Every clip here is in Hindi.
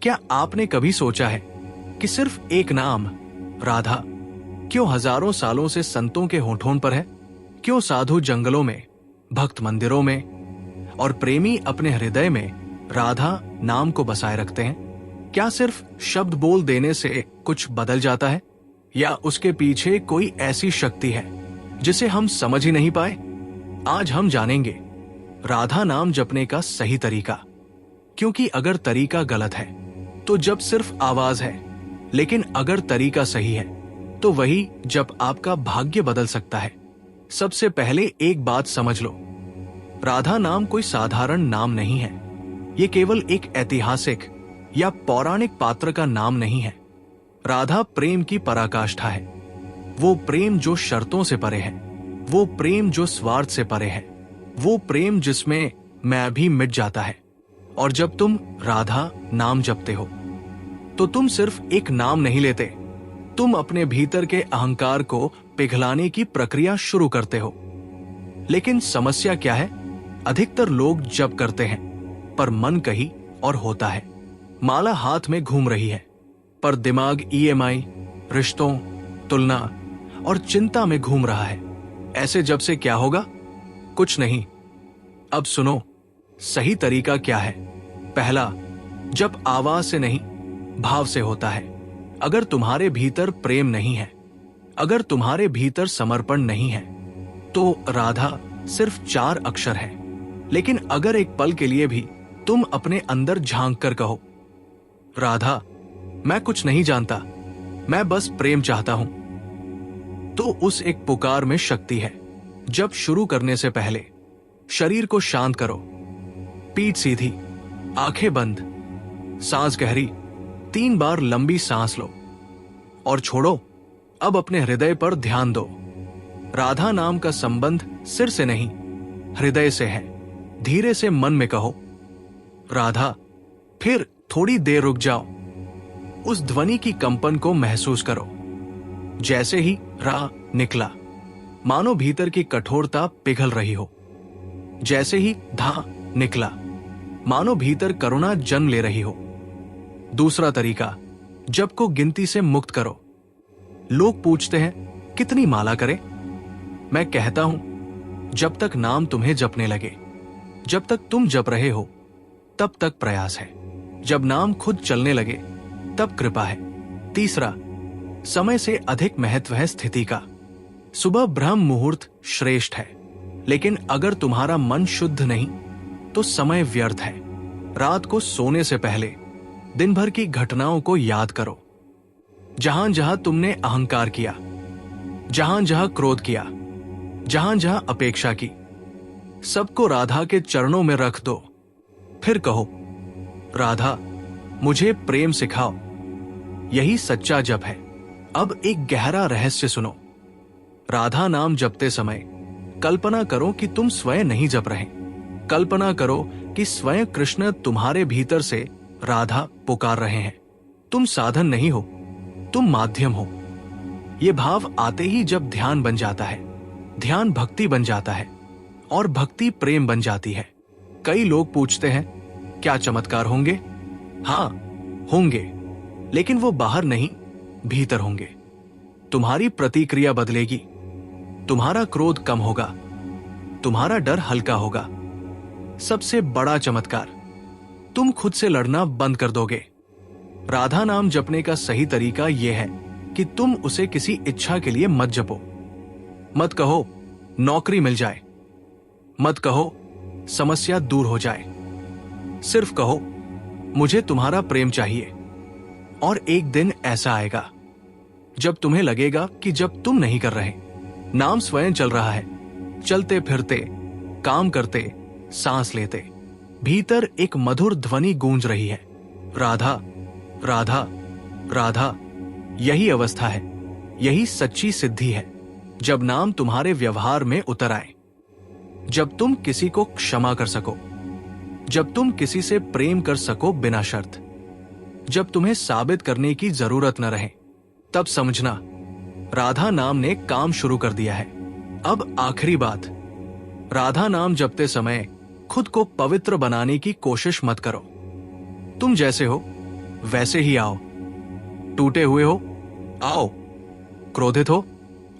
क्या आपने कभी सोचा है कि सिर्फ एक नाम राधा क्यों हजारों सालों से संतों के होठों पर है? क्यों साधु जंगलों में, भक्त मंदिरों में और प्रेमी अपने हृदय में राधा नाम को बसाए रखते हैं? क्या सिर्फ शब्द बोल देने से कुछ बदल जाता है, या उसके पीछे कोई ऐसी शक्ति है जिसे हम समझ ही नहीं पाए? आज हम जानेंगे राधा नाम जपने का सही तरीका, क्योंकि अगर तरीका गलत है तो जब सिर्फ आवाज है, लेकिन अगर तरीका सही है तो वही जब आपका भाग्य बदल सकता है। सबसे पहले एक बात समझ लो, राधा नाम कोई साधारण नाम नहीं है। ये केवल एक ऐतिहासिक या पौराणिक पात्र का नाम नहीं है। राधा प्रेम की पराकाष्ठा है। वो प्रेम जो शर्तों से परे है, वो प्रेम जो स्वार्थ से परे है, वो प्रेम जिसमें मैं भी मिट जाता है। और जब तुम राधा नाम जपते हो तो तुम सिर्फ एक नाम नहीं लेते, तुम अपने भीतर के अहंकार को पिघलाने की प्रक्रिया शुरू करते हो। लेकिन समस्या क्या है? अधिकतर लोग जप करते हैं पर मन कहीं और होता है। माला हाथ में घूम रही है पर दिमाग EMI, रिश्तों, तुलना और चिंता में घूम रहा है। ऐसे जब से क्या होगा? कुछ नहीं। अब सुनो, सही तरीका क्या है। पहला, जब आवाज से नहीं भाव से होता है। अगर तुम्हारे भीतर प्रेम नहीं है, अगर तुम्हारे भीतर समर्पण नहीं है, तो राधा सिर्फ 4 अक्षर है। लेकिन अगर एक पल के लिए भी तुम अपने अंदर झांक कर कहो, राधा मैं कुछ नहीं जानता, मैं बस प्रेम चाहता हूं, तो उस एक पुकार में शक्ति है। जब शुरू करने से पहले शरीर को शांत करो, पीठ सीधी, आंखें बंद, सांस गहरी, 3 बार लंबी सांस लो और छोड़ो। अब अपने हृदय पर ध्यान दो। राधा नाम का संबंध सिर से नहीं, हृदय से है। धीरे से मन में कहो राधा, फिर थोड़ी देर रुक जाओ। उस ध्वनि की कंपन को महसूस करो। जैसे ही रा निकला, मानो भीतर की कठोरता पिघल रही हो। जैसे ही धा निकला, मानो भीतर करुणा जन्म ले रही हो। दूसरा तरीका, जप को गिनती से मुक्त करो। लोग पूछते हैं कितनी माला करें? मैं कहता हूं जब तक नाम तुम्हें जपने लगे, जब तक तुम जप रहे हो तब तक प्रयास है। जब नाम खुद चलने लगे तब कृपा है। तीसरा, समय से अधिक महत्व है स्थिति का। सुबह ब्रह्म मुहूर्त श्रेष्ठ है, लेकिन अगर तुम्हारा मन शुद्ध नहीं तो समय व्यर्थ है। रात को सोने से पहले दिन भर की घटनाओं को याद करो। जहां जहां तुमने अहंकार किया, जहां जहां क्रोध किया, जहां जहां अपेक्षा की, सबको राधा के चरणों में रख दो। फिर कहो, राधा मुझे प्रेम सिखाओ। यही सच्चा जप है। अब एक गहरा रहस्य सुनो। राधा नाम जपते समय कल्पना करो कि तुम स्वयं नहीं जप रहे। कल्पना करो कि स्वयं कृष्ण तुम्हारे भीतर से राधा पुकार रहे हैं। तुम साधन नहीं हो, तुम माध्यम हो। ये भाव आते ही जब ध्यान बन जाता है, ध्यान भक्ति बन जाता है और भक्ति प्रेम बन जाती है। कई लोग पूछते हैं क्या चमत्कार होंगे? हाँ होंगे, लेकिन वो बाहर नहीं भीतर होंगे। तुम्हारी प्रतिक्रिया बदलेगी, तुम्हारा क्रोध कम होगा, तुम्हारा डर हल्का होगा। सबसे बड़ा चमत्कार, तुम खुद से लड़ना बंद कर दोगे। राधा नाम जपने का सही तरीका यह है कि तुम उसे किसी इच्छा के लिए मत जपो। मत कहो नौकरी मिल जाए, मत कहो समस्या दूर हो जाए। सिर्फ कहो मुझे तुम्हारा प्रेम चाहिए। और एक दिन ऐसा आएगा जब तुम्हें लगेगा कि जब तुम नहीं कर रहे, नाम स्वयं चल रहा है। चलते फिरते, काम करते, सांस लेते, भीतर एक मधुर ध्वनि गूंज रही है, राधा राधा राधा। यही अवस्था है, यही सच्ची सिद्धि है। जब नाम तुम्हारे व्यवहार में उतर आए, जब तुम किसी को क्षमा कर सको, जब तुम किसी से प्रेम कर सको बिना शर्त, जब तुम्हें साबित करने की जरूरत न रहे, तब समझना राधा नाम ने काम शुरू कर दिया है। अब आखिरी बात, राधा नाम जपते समय खुद को पवित्र बनाने की कोशिश मत करो। तुम जैसे हो वैसे ही आओ। टूटे हुए हो, आओ। क्रोधित हो,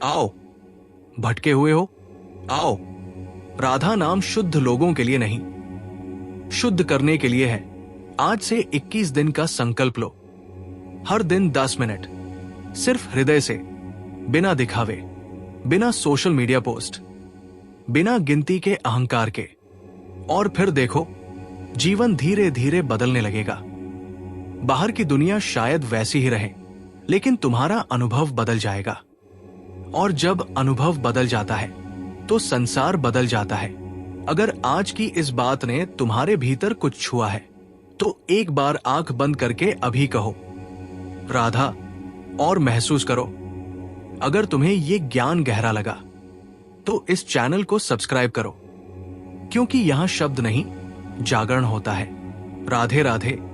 आओ। भटके हुए हो, आओ। राधा नाम शुद्ध लोगों के लिए नहीं, शुद्ध करने के लिए है। आज से 21 दिन का संकल्प लो। हर दिन 10 मिनट, सिर्फ हृदय से, बिना दिखावे, बिना सोशल मीडिया पोस्ट, बिना गिनती के अहंकार के। और फिर देखो, जीवन धीरे धीरे बदलने लगेगा। बाहर की दुनिया शायद वैसी ही रहे, लेकिन तुम्हारा अनुभव बदल जाएगा। और जब अनुभव बदल जाता है तो संसार बदल जाता है। अगर आज की इस बात ने तुम्हारे भीतर कुछ छुआ है तो एक बार आंख बंद करके अभी कहो राधा, और महसूस करो। अगर तुम्हें ये ज्ञान गहरा लगा तो इस चैनल को सब्सक्राइब करो, क्योंकि यहां शब्द नहीं, जागरण होता है। राधे राधे।